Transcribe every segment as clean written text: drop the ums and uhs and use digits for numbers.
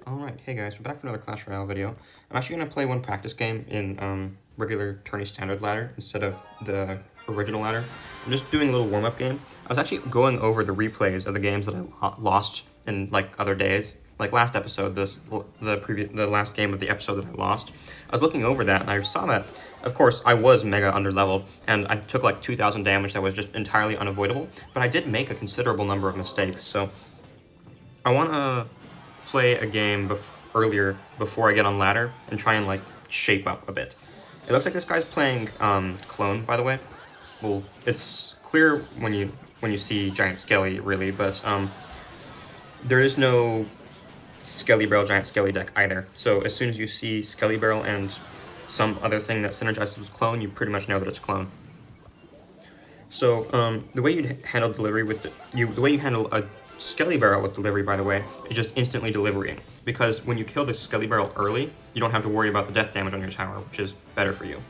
Alright, hey guys, we're back for another Clash Royale video. I'm actually going to play one practice game in regular tourney standard ladder instead of the original ladder. I'm just doing a little warm-up game. I was actually going over the replays of the games that I lost in like other days. Like last episode, the last game of the episode that I lost. I was looking over that and I saw that, of course, I was mega underleveled and I took like 2,000 damage that was just entirely unavoidable, but I did make a considerable number of mistakes, so I want to play a game earlier before I get on ladder and try and like shape up a bit. It looks like this guy's playing clone, by the way. Well, it's clear when you see Giant Skelly, really, but there is no Skelly Barrel Giant Skelly deck either. So as soon as you see Skelly Barrel and some other thing that synergizes with clone, you pretty much know that it's clone. So the way you handle delivery with the way you handle a Skelly Barrel with delivery, by the way, is just instantly delivering. Because when you kill the Skelly Barrel early, you don't have to worry about the death damage on your tower, which is better for you.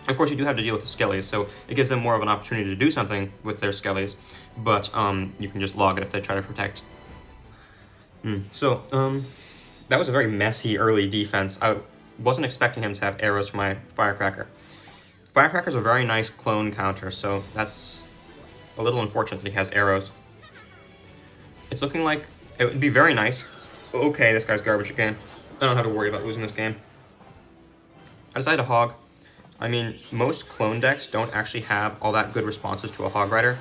Of course, you do have to deal with the Skellies, so it gives them more of an opportunity to do something with their Skellies, but you can just log it if they try to protect. That was a very messy early defense. I wasn't expecting him to have arrows for my Firecracker. Firecracker's a very nice clone counter, so that's a little unfortunate that he has arrows. It's looking like it would be very nice. Okay, this guy's garbage again. I don't have to worry about losing this game. I decided to hog. I mean, most clone decks don't actually have all that good responses to a hog rider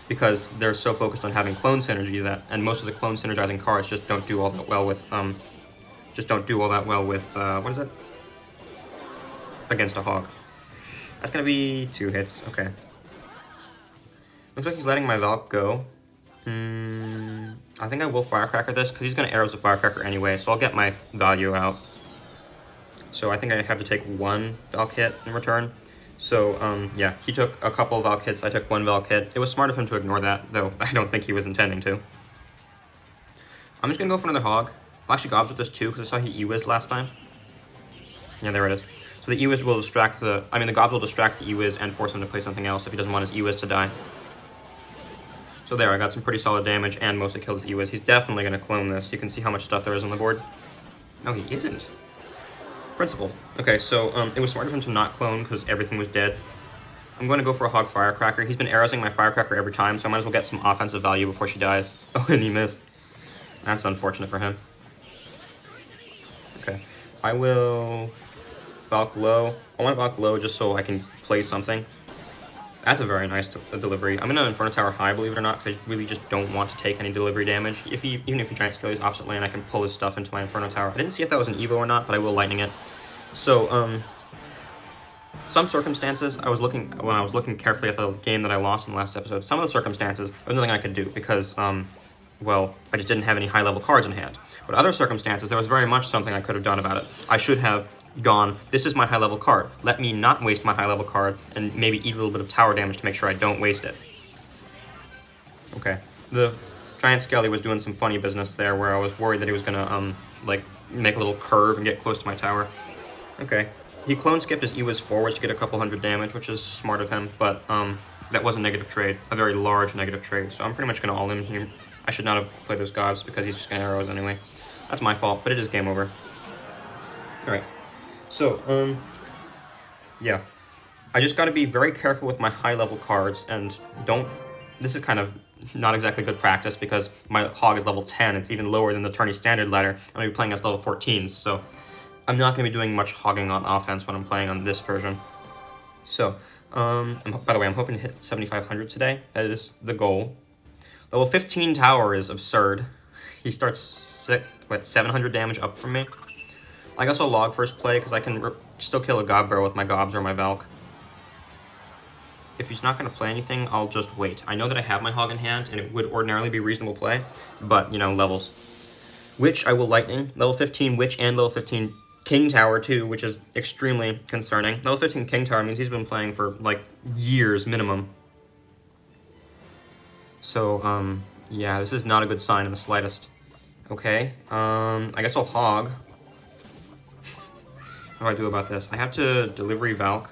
because they're so focused on having clone synergy and most of the clone synergizing cards just don't do all that well with what is it? Against a hog. That's gonna be 2 hits. Okay. Looks like he's letting my Valk go. I think I will Firecracker this, because he's going to arrows the Firecracker anyway, so I'll get my value out. So I think I have to take 1 Valk hit in return. So, yeah, he took a couple of Valk hits, I took 1 Valk hit. It was smart of him to ignore that, though I don't think he was intending to. I'm just going to go for another hog. I'll actually gobs with this too, because I saw he E-Wiz last time. Yeah, there it is. So the E-Wiz will distract the gobs will distract the E-Wiz and force him to play something else if he doesn't want his E-Wiz to die. So there, I got some pretty solid damage and mostly killed his E-Wiz. He's definitely going to clone this. You can see how much stuff there is on the board. No, he isn't. Principle. Okay, so it was smart of him to not clone because everything was dead. I'm going to go for a hog Firecracker. He's been arrowsing my Firecracker every time, so I might as well get some offensive value before she dies. Oh, and he missed. That's unfortunate for him. Okay, I will Valk low. I want to Valk low just so I can play something. That's a very nice delivery. I'm in an Inferno Tower high, believe it or not, because I really just don't want to take any delivery damage. Even if he Giant Skelly's opposite lane, I can pull his stuff into my Inferno Tower. I didn't see if that was an Evo or not, but I will Lightning it. So, some circumstances, when I was looking carefully at the game that I lost in the last episode, some of the circumstances, there was nothing I could do, because, well, I just didn't have any high-level cards in hand. But other circumstances, there was very much something I could have done about it. I should have gone, this is my high-level card. Let me not waste my high-level card and maybe eat a little bit of tower damage to make sure I don't waste it. Okay. The Giant Skelly was doing some funny business there where I was worried that he was gonna, like, make a little curve and get close to my tower. Okay. He clone skipped his E-Wiz forwards to get a couple hundred damage, which is smart of him, but, that was a negative trade. A very large negative trade, so I'm pretty much gonna all-in here. I should not have played those gobs because he's just gonna arrows anyway. That's my fault, but it is game over. Alright. So, yeah. I just gotta be very careful with my high-level cards, and this is kind of not exactly good practice, because my hog is level 10, it's even lower than the tourney standard ladder, I'm gonna be playing as level 14s, so I'm not gonna be doing much hogging on offense when I'm playing on this version. So, by the way, I'm hoping to hit 7,500 today, that is the goal. Level 15 tower is absurd. He starts, 700 damage up from me? I guess I'll log first play, because I can still kill a Gob Barrel with my Gobs or my Valk. If he's not going to play anything, I'll just wait. I know that I have my Hog in hand, and it would ordinarily be reasonable play, but, you know, levels. Witch, I will Lightning. Level 15 Witch and level 15 King Tower, too, which is extremely concerning. Level 15 King Tower means he's been playing for, like, years minimum. So, yeah, this is not a good sign in the slightest. Okay, I guess I'll Hog. What do I do about this? I have to delivery Valk.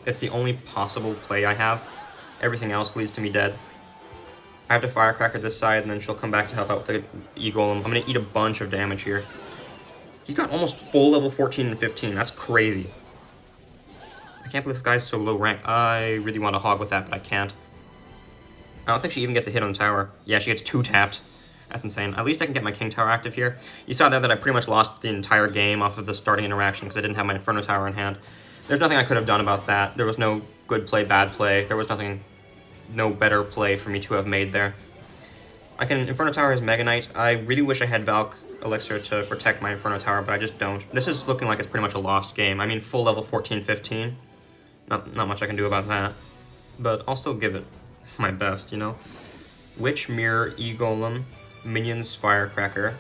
It's the only possible play I have. Everything else leads to me dead. I have to Firecracker this side, and then she'll come back to help out with the E-Golem. I'm going to eat a bunch of damage here. He's got almost full level 14 and 15. That's crazy. I can't believe this guy's so low rank. I really want to hog with that, but I can't. I don't think she even gets a hit on the tower. Yeah, she gets 2 tapped. That's insane. At least I can get my King Tower active here. You saw there that I pretty much lost the entire game off of the starting interaction because I didn't have my Inferno Tower in hand. There's nothing I could have done about that. There was no good play, bad play. There was nothing, no better play for me to have made there. I can Inferno Tower his Mega Knight. I really wish I had Valk Elixir to protect my Inferno Tower, but I just don't. This is looking like it's pretty much a lost game. I mean, full level 14, 15. Not much I can do about that. But I'll still give it my best, you know? Witch, Mirror, E-Golem, Minions, Firecracker,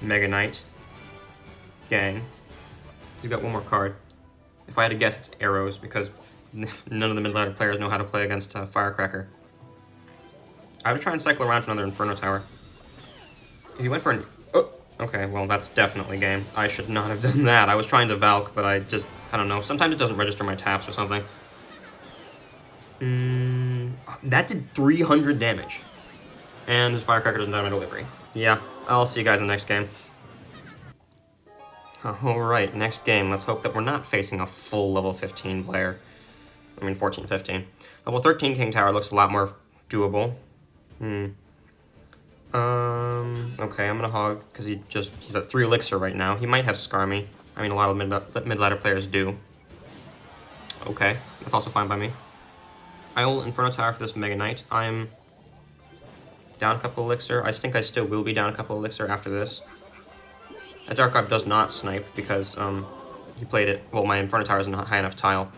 Mega Knight, Gang. He's got one more card. If I had to guess, it's Arrows, because none of the mid-ladder players know how to play against Firecracker. I would try and cycle around to another Inferno Tower. If you went for an... Oh! Okay, well, that's definitely game. I should not have done that. I was trying to Valk, but I don't know. Sometimes it doesn't register my taps or something. That did 300 damage. And his Firecracker doesn't die my delivery. Yeah, I'll see you guys in the next game. Alright, next game. Let's hope that we're not facing a full level 15 player. I mean 14, 15. Level 13 King Tower looks a lot more doable. Okay, I'm gonna hog, because he's at 3 elixir right now. He might have Scar Me. I mean, a lot of mid-ladder players do. Okay, that's also fine by me. I will Inferno Tower for this Mega Knight. I'm down a couple elixir. I think I still will be down a couple elixir after this. That Dark God does not snipe because he played it. Well, my Inferno Tower isn't a high enough tile.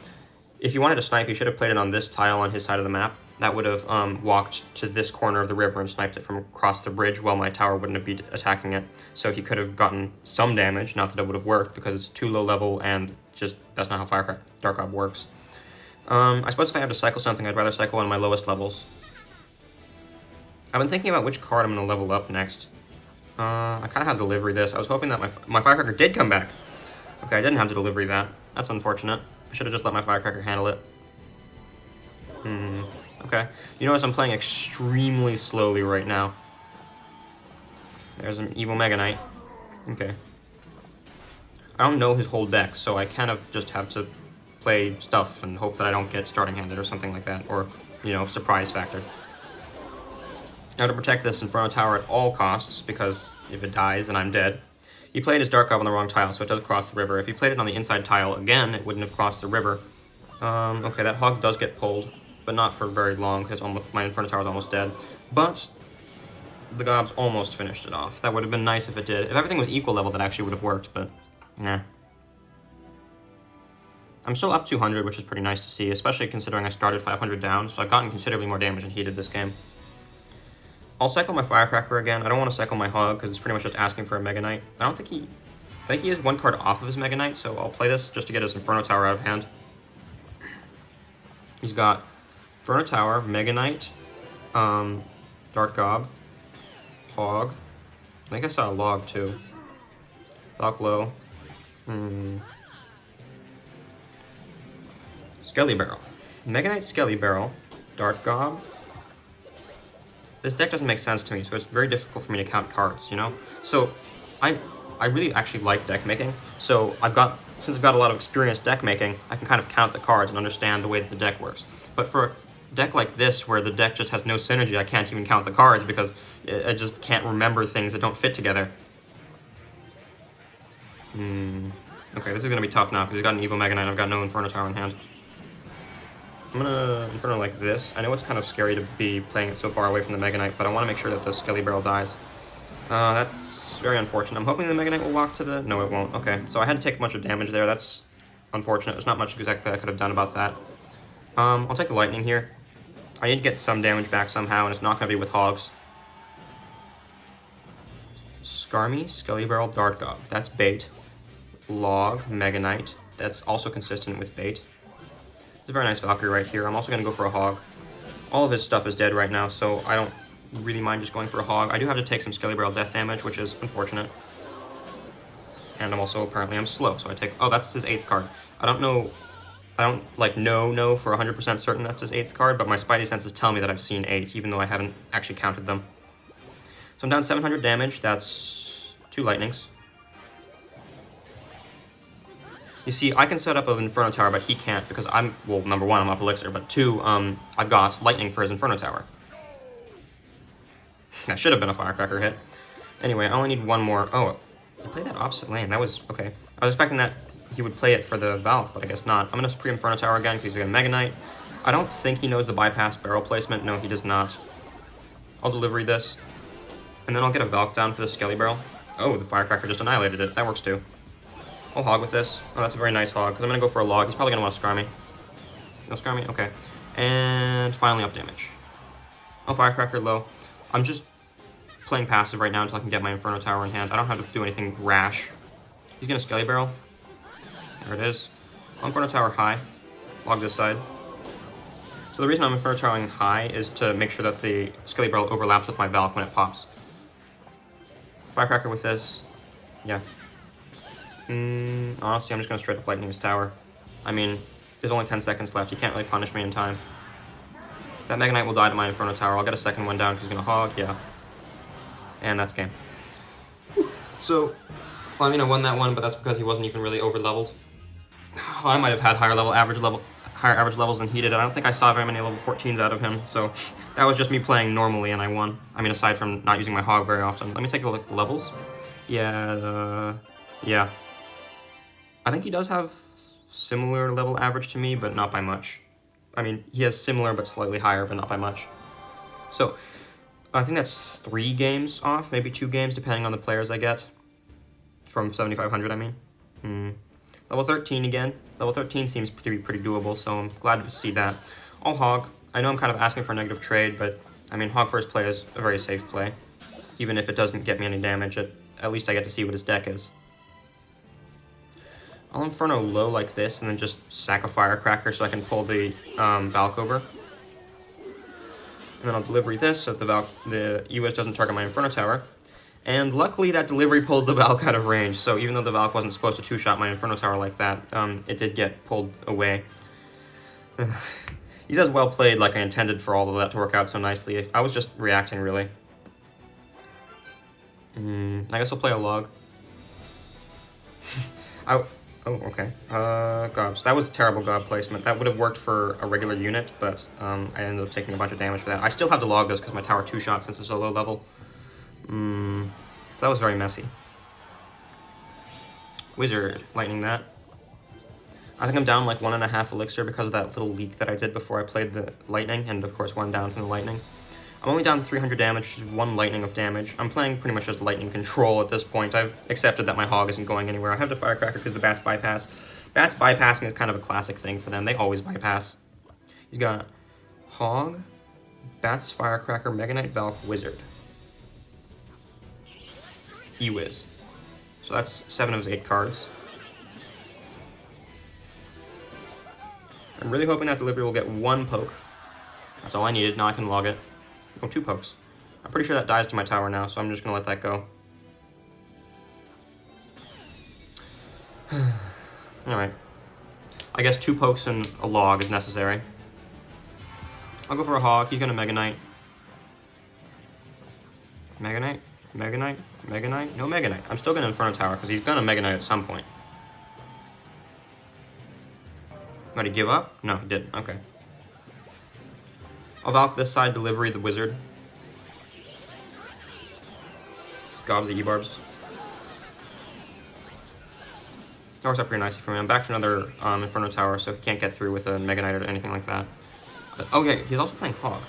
If you wanted to snipe, you should have played it on this tile on his side of the map. That would have walked to this corner of the river and sniped it from across the bridge while my tower wouldn't have been attacking it. So he could have gotten some damage, not that it would have worked because it's too low level and just that's not how Firecracker Dark God works. I suppose if I have to cycle something, I'd rather cycle one of my lowest levels. I've been thinking about which card I'm going to level up next. I kind of had to delivery this. I was hoping that my Firecracker did come back. Okay, I didn't have to delivery that. That's unfortunate. I should have just let my Firecracker handle it. Okay. You notice I'm playing extremely slowly right now. There's an evil Mega Knight. Okay. I don't know his whole deck, so I kind of just have to play stuff and hope that I don't get starting handed or something like that, or, you know, surprise factor. I have to protect this Inferno Tower at all costs, because if it dies, then I'm dead. He played his Dark God on the wrong tile, so it does cross the river. If he played it on the inside tile again, it wouldn't have crossed the river. Okay, that hog does get pulled, but not for very long, because my Inferno Tower is almost dead. But the gobs almost finished it off. That would have been nice if it did. If everything was equal level, that actually would have worked, but nah. I'm still up 200, which is pretty nice to see, especially considering I started 500 down, so I've gotten considerably more damage than he did this game. I'll cycle my Firecracker again. I don't want to cycle my hog, because it's pretty much just asking for a Mega Knight. I think he has one card off of his Mega Knight, so I'll play this just to get his Inferno Tower out of hand. He's got Inferno Tower, Mega Knight, Dark Gob, Hog. I think I saw a log too. Valk low. Skelly Barrel. Mega Knight Skelly Barrel, Dark Gob. This deck doesn't make sense to me, so it's very difficult for me to count cards, you know? So, I really actually like deck making, so since I've got a lot of experience deck making, I can kind of count the cards and understand the way that the deck works. But for a deck like this, where the deck just has no synergy, I can't even count the cards because I just can't remember things that don't fit together. Okay, this is going to be tough now, because he's got an Evil Mega Knight, I've got no Inferno Tower in hand. I'm gonna Inferno like this. I know it's kind of scary to be playing it so far away from the Mega Knight, but I want to make sure that the Skelly Barrel dies. That's very unfortunate. I'm hoping the Mega Knight will walk to the... No, it won't. Okay, so I had to take a bunch of damage there. That's unfortunate. There's not much exactly I could have done about that. I'll take the Lightning here. I need to get some damage back somehow, and it's not going to be with Hogs. Skarmy, Skelly Barrel, Dart Gob. That's bait. Log, Mega Knight. That's also consistent with bait. It's a very nice Valkyrie right here. I'm also going to go for a Hog. All of his stuff is dead right now, so I don't really mind just going for a Hog. I do have to take some Skelly Barrel death damage, which is unfortunate. And I'm slow, so I take... Oh, that's his 8th card. I don't know for 100% certain that's his 8th card, but my Spidey senses tell me that I've seen 8, even though I haven't actually counted them. So I'm down 700 damage. That's 2 Lightnings. You see, I can set up an Inferno Tower, but he can't because well, number one, I'm up Elixir, but two, I've got Lightning for his Inferno Tower. That should have been a Firecracker hit. Anyway, I only need one more. Oh, he played that opposite lane. That was okay. I was expecting that he would play it for the Valk, but I guess not. I'm going to pre-Inferno Tower again because he's going to Mega Knight. I don't think he knows the bypass barrel placement. No, he does not. I'll delivery this, and then I'll get a Valk down for the Skelly Barrel. Oh, the Firecracker just annihilated it. That works too. I'll hog with this. Oh, that's a very nice hog, because I'm going to go for a log. He's probably going to want to Scry me. No Scry me? Okay. And finally up damage. Oh, Firecracker low. I'm just playing passive right now until I can get my Inferno Tower in hand. I don't have to do anything rash. He's going to Skelly Barrel. There it is. Inferno Tower high. Log this side. So the reason I'm Inferno Towering high is to make sure that the Skelly Barrel overlaps with my Valk when it pops. Firecracker with this. Yeah. Honestly, I'm just going to straight up Lightning his tower. I mean, there's only 10 seconds left. He can't really punish me in time. That Mega Knight will die to my Inferno Tower. I'll get a second one down because he's going to hog. Yeah. And that's game. So, well, I mean, I won that one, but that's because he wasn't even really over-leveled. Well, I might have had higher average levels than he did. I don't think I saw very many level 14s out of him, so that was just me playing normally and I won. I mean, aside from not using my hog very often. Let me take a look at the levels. Yeah. I think he does have similar level average to me, but not by much. I mean, he has similar but slightly higher, but not by much. So, I think that's 3 games off, maybe 2 games, depending on the players I get. From 7,500, I mean. Level 13 again. Level 13 seems to be pretty doable, so I'm glad to see that. I'll hog. I know I'm kind of asking for a negative trade, but, I mean, hog first play is a very safe play. Even if it doesn't get me any damage, at least I get to see what his deck is. I'll Inferno low like this, and then just sack a Firecracker so I can pull the Valk over. And then I'll delivery this so that the EWIS doesn't target my Inferno Tower. And luckily that delivery pulls the Valk out of range, so even though the Valk wasn't supposed to two-shot my Inferno Tower like that, it did get pulled away. He's as well played like I intended for all of that to work out so nicely. I was just reacting, really. I guess I'll play a log. Oh, okay. Gobs. That was terrible gob placement. That would have worked for a regular unit, but I ended up taking a bunch of damage for that. I still have to log this because my tower two-shot since it's a low level. So that was very messy. Wizard, lightning that. I think I'm down like 1.5 elixir because of that little leak that I did before I played the lightning, and of course 1 down from the lightning. I'm only down 300 damage, just 1 lightning of damage. I'm playing pretty much just lightning control at this point. I've accepted that my hog isn't going anywhere. I have the Firecracker because the bats bypass. Bats bypassing is kind of a classic thing for them. They always bypass. He's got hog, bats, Firecracker, Mega Knight, Valk, Wizard. EWIS. So that's 7 of his 8 cards. I'm really hoping that delivery will get 1 poke. That's all I needed. Now I can log it. Oh, 2 pokes. I'm pretty sure that dies to my tower now, so I'm just going to let that go. Alright. I guess 2 pokes and a log is necessary. I'll go for a hog. He's going to Mega Knight. Mega Knight? Mega Knight? Mega Knight? No Mega Knight. I'm still going to Inferno Tower, because he's going to Mega Knight at some point. Did he give up? No, he didn't. Okay. I'll Valk this side, delivery the Wizard. Gobs the E-Barbs. That works out pretty nicely for me. I'm back to another Inferno Tower, so he can't get through with a Mega Knight or anything like that. But, oh yeah, he's also playing Hog.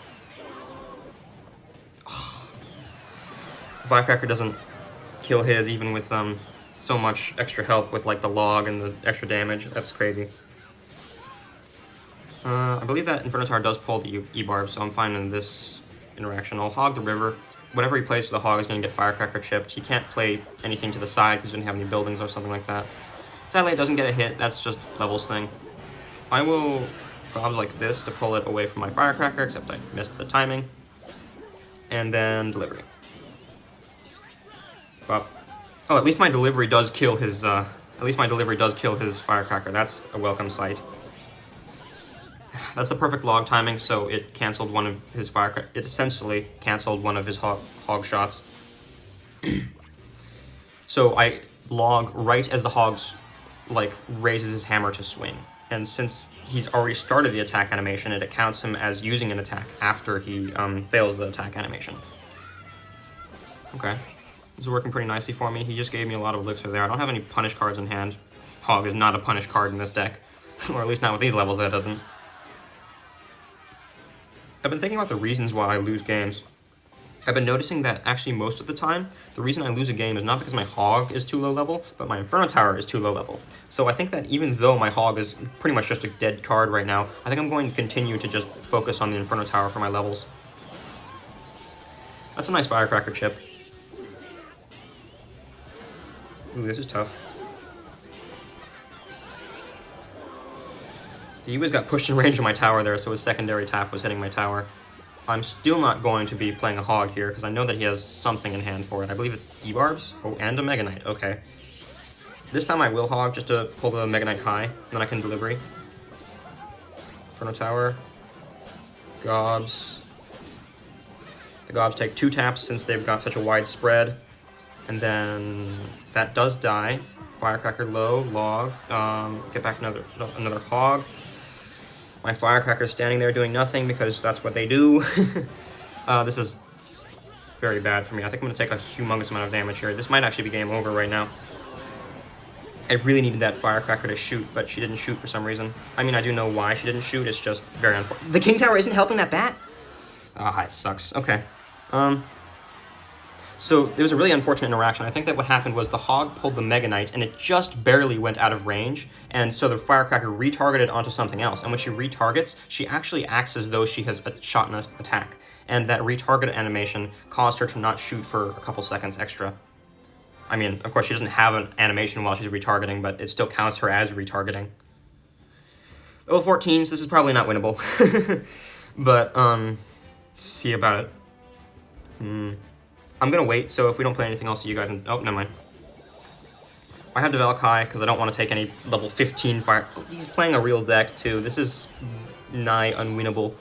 Firecracker doesn't kill his even with so much extra help with like the log and the extra damage. That's crazy. I believe that Inferno Tower does pull the E-Barb, so I'm fine in this interaction. I'll hog the river. Whatever he plays for the hog is going to get Firecracker chipped. He can't play anything to the side because he doesn't have any buildings or something like that. Sadly, it doesn't get a hit. That's just levels thing. I will gob like this to pull it away from my Firecracker, except I missed the timing. And then delivery. Well, oh, at least my delivery does kill his. Firecracker. That's a welcome sight. That's the perfect log timing, so it canceled one of his Firecracker. It essentially canceled one of his hog shots. So I log right as the hogs like, raises his hammer to swing. And since he's already started the attack animation, it counts him as using an attack after he fails the attack animation. Okay. This is working pretty nicely for me. He just gave me a lot of elixir there. I don't have any punish cards in hand. Hog is not a punish card in this deck. Or at least not with these levels, that doesn't. I've been thinking about the reasons why I lose games. I've been noticing that actually most of the time, the reason I lose a game is not because my Hog is too low level, but my Inferno Tower is too low level. So I think that even though my Hog is pretty much just a dead card right now, I think I'm going to continue to just focus on the Inferno Tower for my levels. That's a nice Firecracker chip. Ooh, this is tough. He always got pushed in range of my tower there, so his secondary tap was hitting my tower. I'm still not going to be playing a Hog here, because I know that he has something in hand for it. I believe it's E-Barbs? Oh, and a Mega Knight. Okay. This time I will Hog, just to pull the Mega Knight high, and then I can delivery. Inferno Tower. Gobs. The Gobs take 2 taps since they've got such a wide spread. And then that does die. Firecracker low, log. Get back another Hog. My Firecracker's standing there doing nothing because that's what they do. This is very bad for me. I think I'm going to take a humongous amount of damage here. This might actually be game over right now. I really needed that Firecracker to shoot, but she didn't shoot for some reason. I mean, I do know why she didn't shoot. It's just very unfortunate. The King Tower isn't helping that bat? Ah, it sucks. Okay. So there was a really unfortunate interaction. I think that what happened was the Hog pulled the Mega Knight, and it just barely went out of range, and so the Firecracker retargeted onto something else. And when she retargets, she actually acts as though she has shot an attack. And that retarget animation caused her to not shoot for a couple seconds extra. I mean, of course, she doesn't have an animation while she's retargeting, but it still counts her as retargeting. Level 14s, this is probably not winnable. But, see about it. I'm gonna wait, so if we don't play anything, I'll see you guys in... Oh, never mind. I have Develop High, because I don't want to take any level 15 fire... Oh, he's playing a real deck, too. This is nigh unwinnable.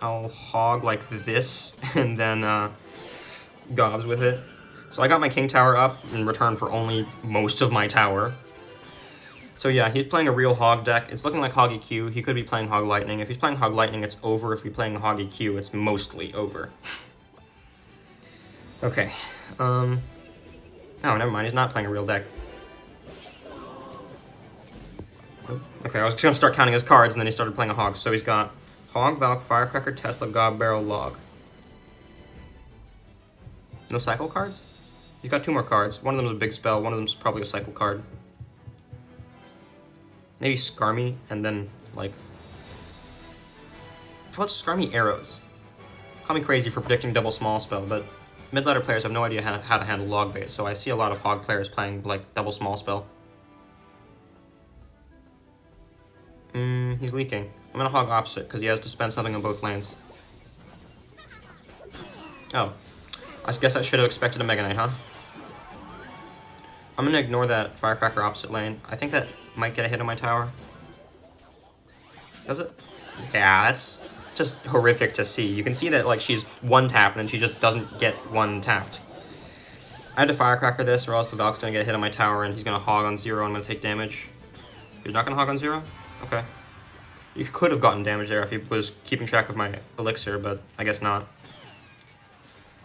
I'll Hog like this, and then, Gobs with it. So I got my King Tower up in return for only most of my tower. So yeah, he's playing a real Hog deck. It's looking like Hog EQ. He could be playing Hog Lightning. If he's playing Hog Lightning, it's over. If he's playing Hog EQ, it's mostly over. Okay. Oh, never mind. He's not playing a real deck. Okay, I was just going to start counting his cards, and then he started playing a Hog. So he's got Hog, Valk, Firecracker, Tesla, Gob, Barrel, Log. No cycle cards? He's got 2 more cards. One of them is a big spell. One of them is probably a cycle card. Maybe Skarmy, and then, like... How about Skarmy Arrows? Call me crazy for predicting double small spell, but mid-ladder players have no idea how to handle log bait, so I see a lot of Hog players playing, like, double small spell. He's leaking. I'm gonna Hog opposite, because he has to spend something on both lanes. Oh. I guess I should have expected a Mega Knight, huh? I'm gonna ignore that Firecracker opposite lane. I think that might get a hit on my tower. Does it? Yeah, that's just horrific to see. You can see that, like, she's 1 tapped, and then she just doesn't get 1 tapped. I had to Firecracker this, or else the Valk's gonna get a hit on my tower, and he's gonna Hog on 0, and I'm gonna take damage. He's not gonna Hog on 0? Okay. You could have gotten damage there if he was keeping track of my elixir, but I guess not.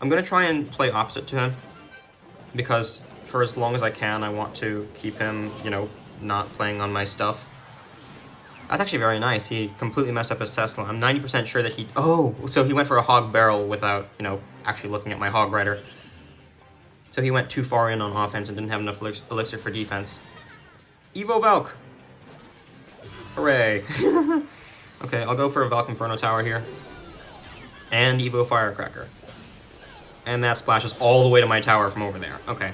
I'm gonna try and play opposite to him, because for as long as I can, I want to keep him, you know, not playing on my stuff. That's actually very nice. He completely messed up his Tesla. I'm 90% sure that he... Oh! So he went for a Hog Barrel without, you know, actually looking at my Hog Rider. So he went too far in on offense and didn't have enough elixir for defense. Evo Valk! Hooray! Okay, I'll go for a Valk Inferno Tower here. And Evo Firecracker. And that splashes all the way to my tower from over there. Okay.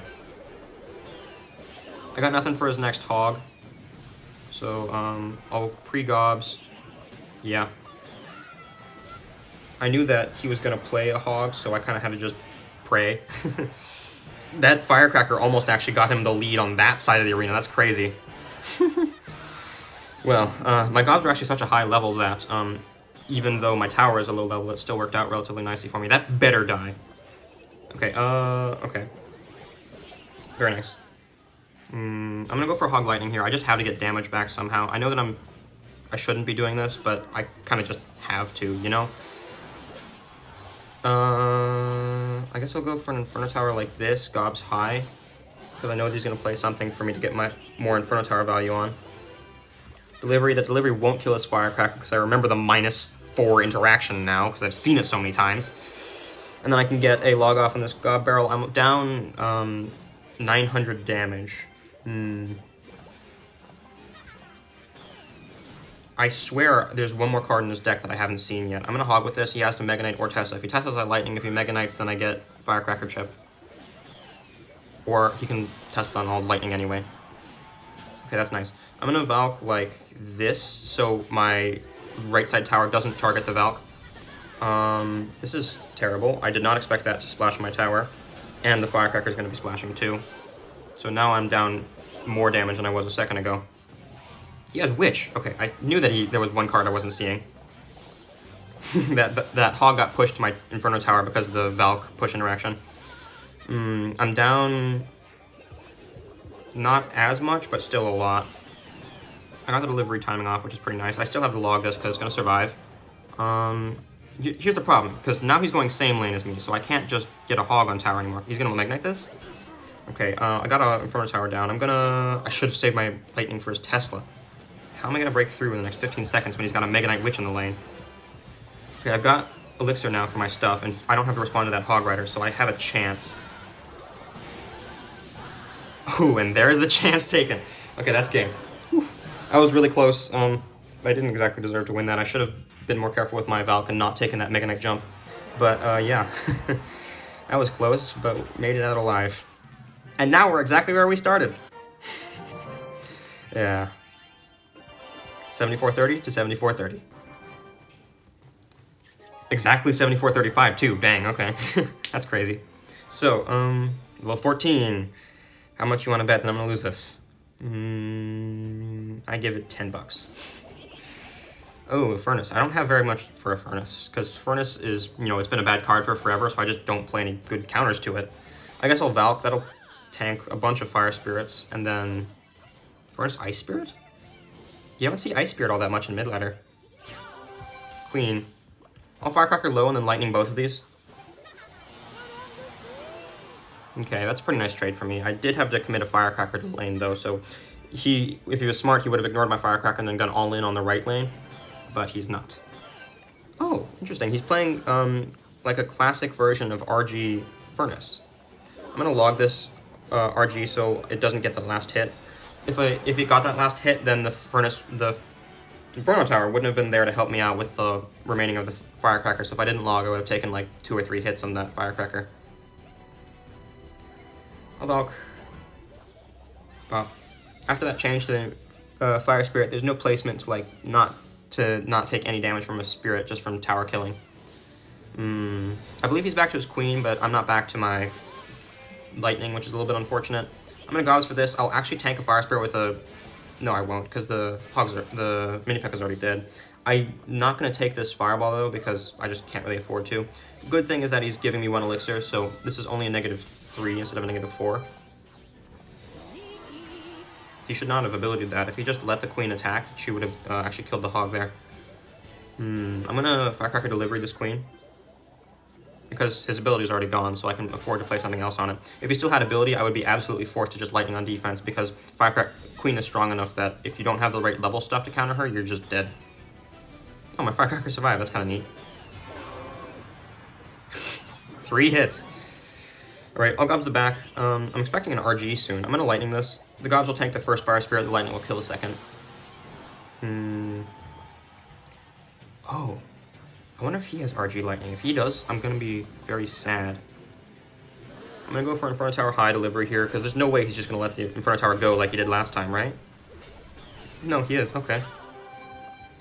I got nothing for his next Hog. So, I'll pre-Gobs. Yeah. I knew that he was going to play a Hog, so I kind of had to just pray. That Firecracker almost actually got him the lead on that side of the arena. That's crazy. Well, my Gobs are actually such a high level that, even though my tower is a low level, it still worked out relatively nicely for me. That better die. Okay, okay. Very nice. I'm gonna go for Hog Lightning here. I just have to get damage back somehow. I know that I shouldn't be doing this, but I kind of just have to, you know? I guess I'll go for an Inferno Tower like this, Gob's high, because I know that he's gonna play something for me to get my more Inferno Tower value on. Delivery, that delivery won't kill his Firecracker, because I remember the -4 interaction now, because I've seen it so many times. And then I can get a log off on this Gob Barrel. I'm down 900 damage. I swear there's one more card in this deck that I haven't seen yet. I'm going to hog with this. He has to Mega Knight or Tesla. If he Teslas, I Lightning. If he Mega Knights, then I get Firecracker Chip. Or he can Tesla and I'll Lightning anyway. Okay, that's nice. I'm going to Valk like this, so my right side tower doesn't target the Valk. This is terrible. I did not expect that to splash my tower. And the Firecracker is going to be splashing too. So now I'm down more damage than I was a second ago. He has Witch. Okay, I knew that there was one card I wasn't seeing. that Hog got pushed to my Inferno Tower because of the Valk push interaction. I'm down not as much, but still a lot. I got the delivery timing off, which is pretty nice. I still have the log this because it's going to survive. Here's the problem, because now he's going same lane as me, so I can't just get a Hog on tower anymore. He's going to Mega Knight this? Okay, I got an Inferno Tower down. I should have saved my Lightning for his Tesla. How am I going to break through in the next 15 seconds when he's got a Mega Knight Witch in the lane? Okay, I've got Elixir now for my stuff, and I don't have to respond to that Hog Rider, so I have a chance. Ooh, and there is the chance taken. Okay, that's game. Whew. I was really close. I didn't exactly deserve to win that. I should have been more careful with my Valk and not taken that Mega Knight jump. But, yeah. That was close, but made it out alive. And now we're exactly where we started. Yeah. 7430 to 7430. Exactly 7435 too. Dang, okay. That's crazy. So, level 14. How much you want to bet that I'm going to lose this? I give it 10 bucks. Oh, a Furnace. I don't have very much for a Furnace, because Furnace is, you know, it's been a bad card for forever, so I just don't play any good counters to it. I guess I'll Valk. That'll tank a bunch of Fire Spirits, and then Furnace Ice Spirit? You don't see Ice Spirit all that much in mid-ladder. Queen. I'll Firecracker low and then Lightning both of these. Okay, that's a pretty nice trade for me. I did have to commit a Firecracker to the lane, though, so if he was smart, he would have ignored my Firecracker and then gone all in on the right lane, but he's not. Oh, interesting. He's playing, like a classic version of RG Furnace. I'm going to log this RG so it doesn't get the last hit. If it got that last hit, then the Inferno Tower wouldn't have been there to help me out with the remaining of the Firecracker, so if I didn't log, I would have taken like 2 or 3 hits on that Firecracker. I'll Valk. Well, after that change to the Fire Spirit, there's no placement to like not take any damage from a Spirit just from tower killing. I believe he's back to his Queen, but I'm not back to my Lightning, which is a little bit unfortunate. I'm gonna Gobs for this. I'll actually tank a Fire Spirit with a... No, I won't, because the Mini P.E.K.K.A is already dead. I'm not gonna take this Fireball, though, because I just can't really afford to. Good thing is that he's giving me 1 Elixir, so this is only a -3 instead of a -4. He should not have abilitied that. If he just let the Queen attack, she would have actually killed the Hog there. I'm gonna Firecracker Delivery this Queen, because his ability is already gone, so I can afford to play something else on it. If he still had ability, I would be absolutely forced to just Lightning on defense, because Queen is strong enough that if you don't have the right level stuff to counter her, you're just dead. Oh, my Firecracker survived. That's kind of neat. 3 hits. Alright, all Gobs the back. I'm expecting an RG soon. I'm going to Lightning this. The Gobs will tank the first Fire Spirit, the Lightning will kill the second. Oh. I wonder if he has RG Lightning. If he does, I'm going to be very sad. I'm going to go for Inferno Tower high delivery here, because there's no way he's just going to let the Inferno Tower go like he did last time, right? No, he is. Okay.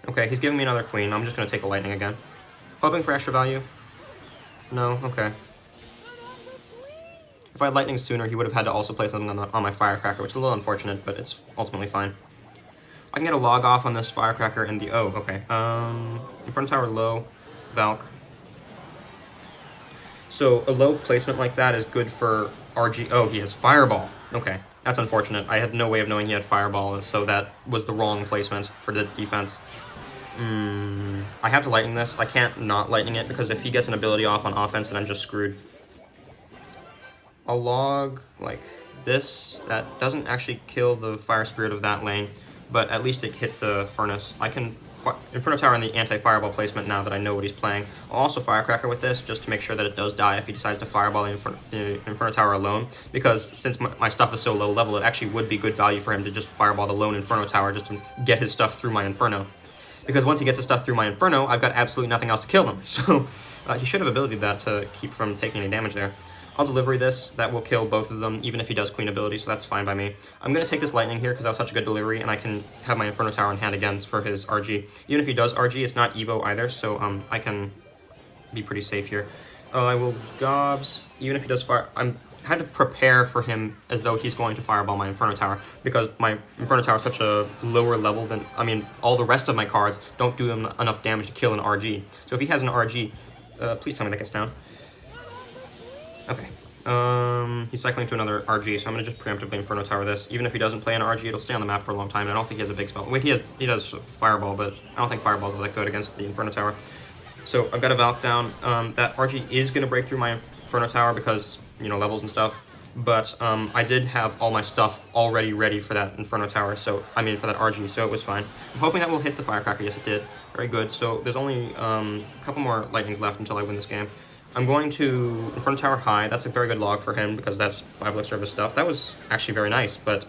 Okay, he's giving me another Queen. I'm just going to take the Lightning again. Hoping for extra value. No? Okay. If I had Lightning sooner, he would have had to also play something on my Firecracker, which is a little unfortunate, but it's ultimately fine. I can get a log off on this Firecracker and the... Oh, okay. Inferno Tower low. Valk. So a low placement like that is good for RG. Oh, he has Fireball. Okay, that's unfortunate. I had no way of knowing he had Fireball, so that was the wrong placement for the defense. I have to lightning this. I can't not lightning it, because if he gets an ability off on offense, then I'm just screwed. A log like this, that doesn't actually kill the Fire Spirit of that lane, but at least it hits the Furnace. I can Inferno Tower in the anti-fireball placement now that I know what he's playing. I'll also Firecracker with this, just to make sure that it does die if he decides to Fireball the Inferno Tower alone, because since my stuff is so low level, it actually would be good value for him to just Fireball the lone Inferno Tower just to get his stuff through my Inferno. Because once he gets his stuff through my Inferno, I've got absolutely nothing else to kill him. So he should have ability that to keep from taking any damage there. I'll delivery this. That will kill both of them, even if he does Queen ability, so that's fine by me. I'm going to take this Lightning here because that was such a good delivery, and I can have my Inferno Tower in hand again for his RG. Even if he does RG, it's not Evo either, so I can be pretty safe here. I will Gobs, even if he does fire. I had to prepare for him as though he's going to Fireball my Inferno Tower, because my Inferno Tower is such a lower level than, all the rest of my cards don't do him enough damage to kill an RG. So if he has an RG, please tell me that gets down. Okay. He's cycling to another RG, so I'm going to just preemptively Inferno Tower this. Even if he doesn't play an RG, it'll stay on the map for a long time, and I don't think he has a big spell. Wait, he does Fireball, but I don't think Fireball's all that good against the Inferno Tower. So I've got a Valk down. That RG is going to break through my Inferno Tower because, levels and stuff. But I did have all my stuff already ready for that Inferno Tower, for that RG, so it was fine. I'm hoping that will hit the Firecracker. Yes, it did. Very good. So there's only a couple more Lightnings left until I win this game. I'm going to Inferno Tower high. That's a very good log for him because that's 5 elixir of his stuff. That was actually very nice, but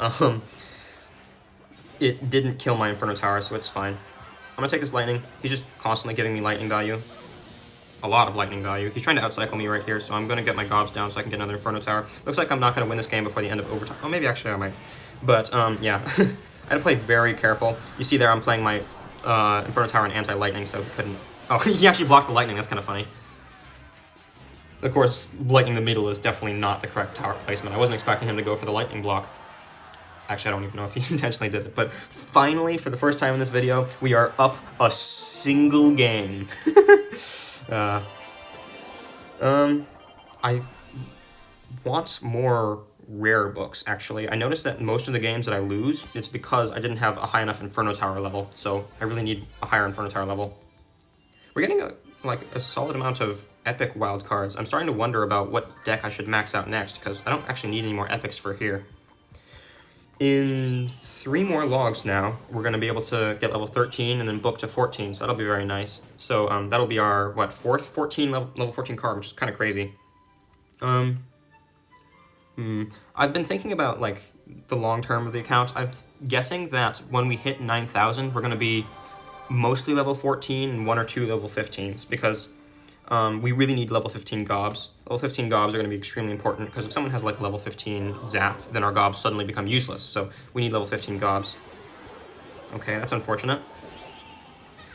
it didn't kill my Inferno Tower, so it's fine. I'm going to take this Lightning. He's just constantly giving me Lightning value. A lot of Lightning value. He's trying to outcycle me right here, so I'm going to get my Gobs down so I can get another Inferno Tower. Looks like I'm not going to win this game before the end of overtime. Oh, maybe actually I might. But, yeah. I had to play very careful. You see there I'm playing my Inferno Tower and anti-Lightning, so he couldn't... Oh, he actually blocked the Lightning. That's kind of funny. Of course, Lightning the middle is definitely not the correct tower placement. I wasn't expecting him to go for the Lightning block. Actually, I don't even know if he intentionally did it. But finally, for the first time in this video, we are up a single game. I want more rare books, actually. I noticed that most of the games that I lose, it's because I didn't have a high enough Inferno Tower level. So I really need a higher Inferno Tower level. We're getting a solid amount of epic wild cards. I'm starting to wonder about what deck I should max out next, because I don't actually need any more epics for here. In 3 more logs now, we're going to be able to get level 13 and then book to 14, so that'll be very nice. So that'll be our, 4th 14 level 14 card, which is kind of crazy. I've been thinking about, the long term of the account. I'm guessing that when we hit 9,000, we're going to be mostly level 14 and 1 or 2 level 15s, because we really need level 15 Gobs. Level 15 Gobs are going to be extremely important, because if someone has level 15 Zap, then our Gobs suddenly become useless, so we need level 15 Gobs. Okay, that's unfortunate.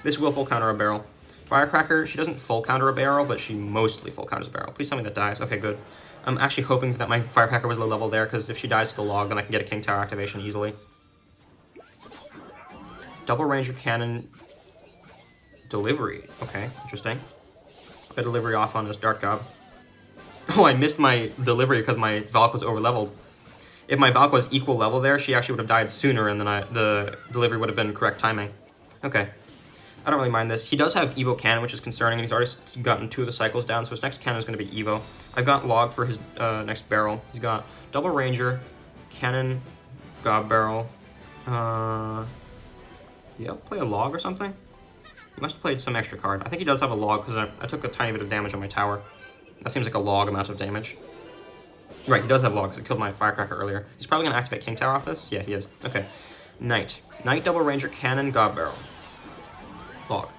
This will full counter a barrel. Firecracker, she doesn't full counter a barrel, but she mostly full counters a barrel. Please tell me that dies. Okay, good. I'm actually hoping that my Firecracker was low level there, because if she dies to the log, then I can get a King Tower activation easily. Double Ranger Cannon delivery. Okay, interesting. A delivery off on this Dark Gob. Oh, I missed my delivery because my Valk was over-leveled. If my Valk was equal level there, she actually would have died sooner, and then the delivery would have been correct timing. Okay. I don't really mind this. He does have Evo Cannon, which is concerning, and he's already gotten 2 of the cycles down, so his next cannon is going to be Evo. I've got Log for his next barrel. He's got Double Ranger, Cannon, Gob Barrel. Yeah, play a Log or something? He must have played some extra card. I think he does have a log, because I took a tiny bit of damage on my tower. That seems like a log amount of damage. Right, he does have log, because it killed my Firecracker earlier. He's probably going to activate King Tower off this? Yeah, he is. Okay. Knight. Knight, Double Ranger, Cannon, Gob Barrel. Log.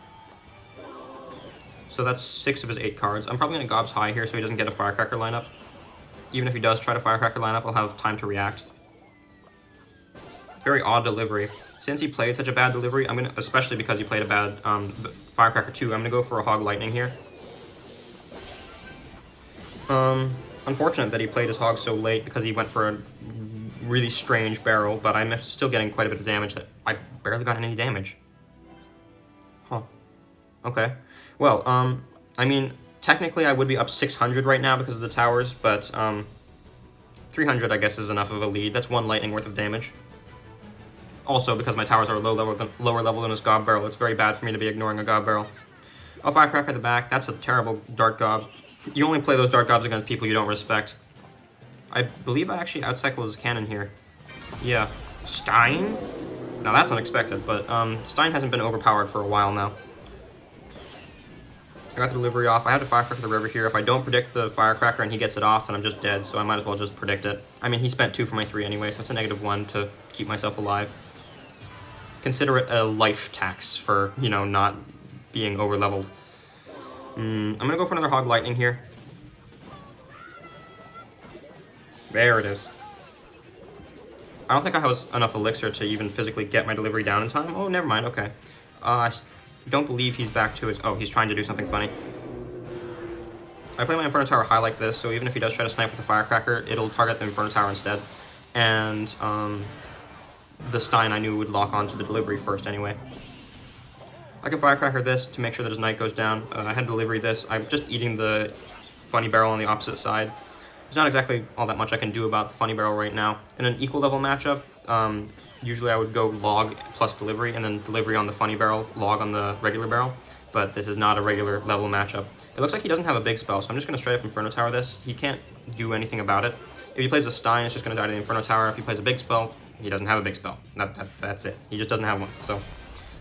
So that's 6 of his 8 cards. I'm probably going to Gobs high here so he doesn't get a Firecracker lineup. Even if he does try to Firecracker lineup, I'll have time to react. Very odd delivery. Since he played such a bad delivery, I'm gonna, especially because he played a bad Firecracker too, I'm gonna go for a Hog Lightning here. Unfortunate that he played his Hog so late because he went for a really strange barrel, but I'm still getting quite a bit of damage that I barely got any damage. Huh. Okay. Well, Technically, I would be up 600 right now because of the towers, but 300, I guess, is enough of a lead. That's 1 lightning worth of damage. Also, because my towers are lower level than his gob barrel, it's very bad for me to be ignoring a gob barrel. Oh, firecracker at the back. That's a terrible dart gob. You only play those dart gobs against people you don't respect. I believe I actually outcycled his cannon here. Yeah. Stein? Now that's unexpected, but Stein hasn't been overpowered for a while now. I got the delivery off. I have to firecracker the river here. If I don't predict the firecracker and he gets it off, then I'm just dead, so I might as well just predict it. I mean, he spent 2 for my 3 anyway, so it's a -1 to keep myself alive. Consider it a life tax for, you know, not being over-leveled. I'm gonna go for another Hog Lightning here. There it is. I don't think I have enough elixir to even physically get my delivery down in time. Oh, never mind, okay. I don't believe he's back to his... Oh, he's trying to do something funny. I play my Inferno Tower high like this, so even if he does try to snipe with the Firecracker, it'll target the Inferno Tower instead. And the Stein I knew would lock onto the delivery first anyway. I can Firecracker this to make sure that his Knight goes down. I had delivery this. I'm just eating the Funny Barrel on the opposite side. There's not exactly all that much I can do about the Funny Barrel right now. In an equal level matchup, usually I would go log plus delivery, and then delivery on the Funny Barrel, log on the regular barrel. But this is not a regular level matchup. It looks like he doesn't have a big spell, so I'm just going to straight up Inferno Tower this. He can't do anything about it. If he plays a Stein, it's just going to die to the Inferno Tower. If he plays a big spell, he doesn't have a big spell. That's it. He just doesn't have one. So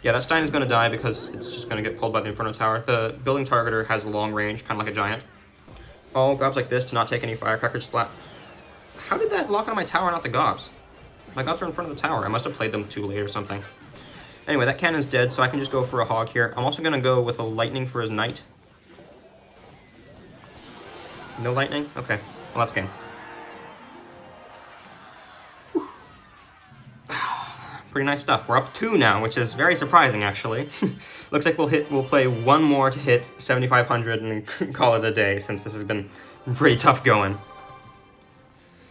yeah, that Stein is going to die because it's just going to get pulled by the Inferno Tower. The Building Targeter has a long range, kind of like a giant. All gobs like this to not take any firecracker splat. How did that lock on my tower, not the gobs? My gobs are in front of the tower. I must have played them too late or something. Anyway, that cannon's dead, so I can just go for a hog here. I'm also going to go with a lightning for his knight. No lightning? Okay. Well, that's game. Whew. Pretty nice stuff. We're up 2 now, which is very surprising, actually. Looks like we'll play 1 more to hit 7,500 and then call it a day, since this has been pretty tough going.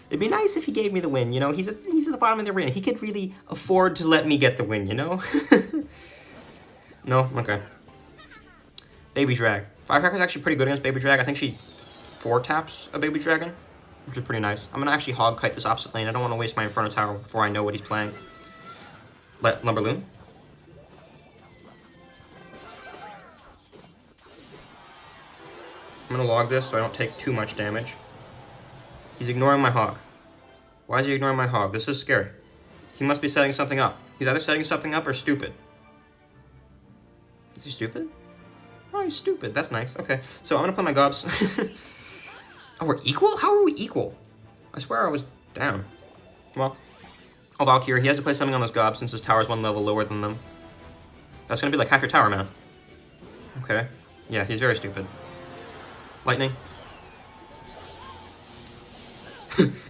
It'd be nice if he gave me the win, you know? He's at the bottom of the arena. He could really afford to let me get the win, you know? No? Okay. Baby Drag. Firecracker's actually pretty good against Baby Drag. I think she 4-taps a Baby Dragon, which is pretty nice. I'm gonna actually hog kite this opposite lane. I don't want to waste my Inferno Tower before I know what he's playing. Let Lumberloon. I'm gonna log this so I don't take too much damage. He's ignoring my hog. Why is he ignoring my hog? This is scary. He must be setting something up. He's either setting something up or stupid. Is he stupid? Oh, he's stupid. That's nice. Okay. So I'm gonna play my gobs. Oh, we're equal? How are we equal? I swear I was down. Well, I'll Valkyrie. He has to play something on those gobs since his tower's 1 level lower than them. That's gonna be like half your tower, man. Okay. Yeah, he's very stupid. Lightning.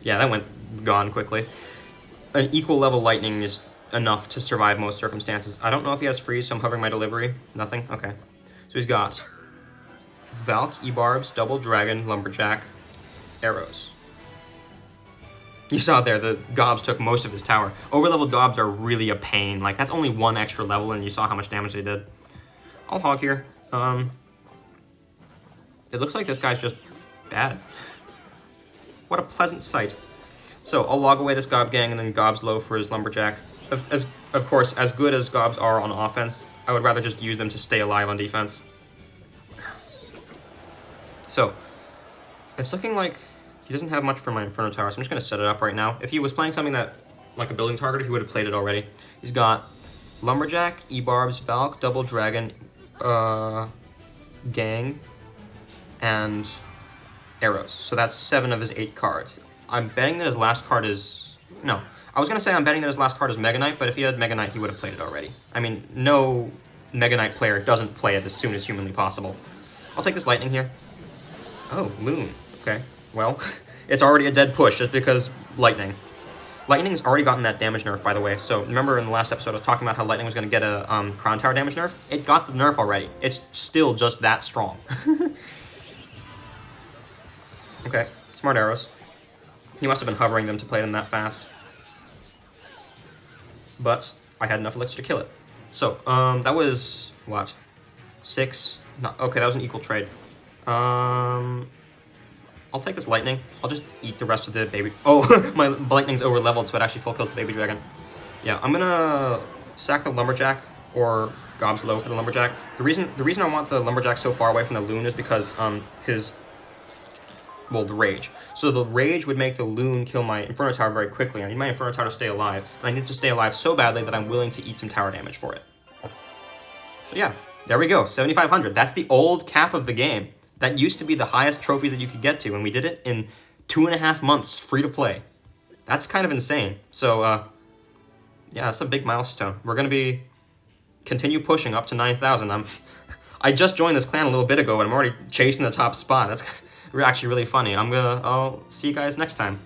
Yeah, that went gone quickly. An equal level lightning is enough to survive most circumstances. I don't know if he has freeze, so I'm hovering my delivery. Nothing? Okay. So he's got Valk, E-Barbs, Double Dragon, Lumberjack, Arrows. You saw it there, the gobs took most of his tower. Overleveled gobs are really a pain. Like, that's only 1 extra level, and you saw how much damage they did. I'll hog here. It looks like this guy's just bad. What a pleasant sight. So, I'll log away this gob gang and then gobs low for his Lumberjack. Of course, as good as gobs are on offense, I would rather just use them to stay alive on defense. So, it's looking like he doesn't have much for my Inferno Tower, so I'm just going to set it up right now. If he was playing something that, like a building target, he would have played it already. He's got Lumberjack, E-Barbs, Valk, Double Dragon, Gang, and Arrows. So that's 7 of his 8 cards. I'm betting that his last card is... No. I was going to say I'm betting that his last card is Mega Knight, but if he had Mega Knight, he would have played it already. I mean, no Mega Knight player doesn't play it as soon as humanly possible. I'll take this Lightning here. Oh, Loon. Okay. Well, it's already a dead push just because Lightning. Lightning's already gotten that damage nerf, by the way. So remember in the last episode I was talking about how Lightning was going to get a Crown Tower damage nerf? It got the nerf already. It's still just that strong. Okay, smart arrows. He must have been hovering them to play them that fast. But I had enough elixir to kill it. So, that was, what? 6? No, okay, that was an equal trade. I'll take this lightning. I'll just eat the rest of the baby. Oh, my lightning's over leveled, so it actually full kills the baby dragon. Yeah, I'm gonna sack the lumberjack or gobs low for the lumberjack. The reason I want the lumberjack so far away from the loon is because the rage. So the rage would make the loon kill my Inferno Tower very quickly. I need my Inferno Tower to stay alive, and I need to stay alive so badly that I'm willing to eat some tower damage for it. So yeah, there we go, 7,500. That's the old cap of the game. That used to be the highest trophies that you could get to, and we did it in 2.5 months, free to play. That's kind of insane. So, yeah, that's a big milestone. We're gonna be continue pushing up to 9,000. I just joined this clan a little bit ago, and I'm already chasing the top spot. That's actually really funny. I'll see you guys next time.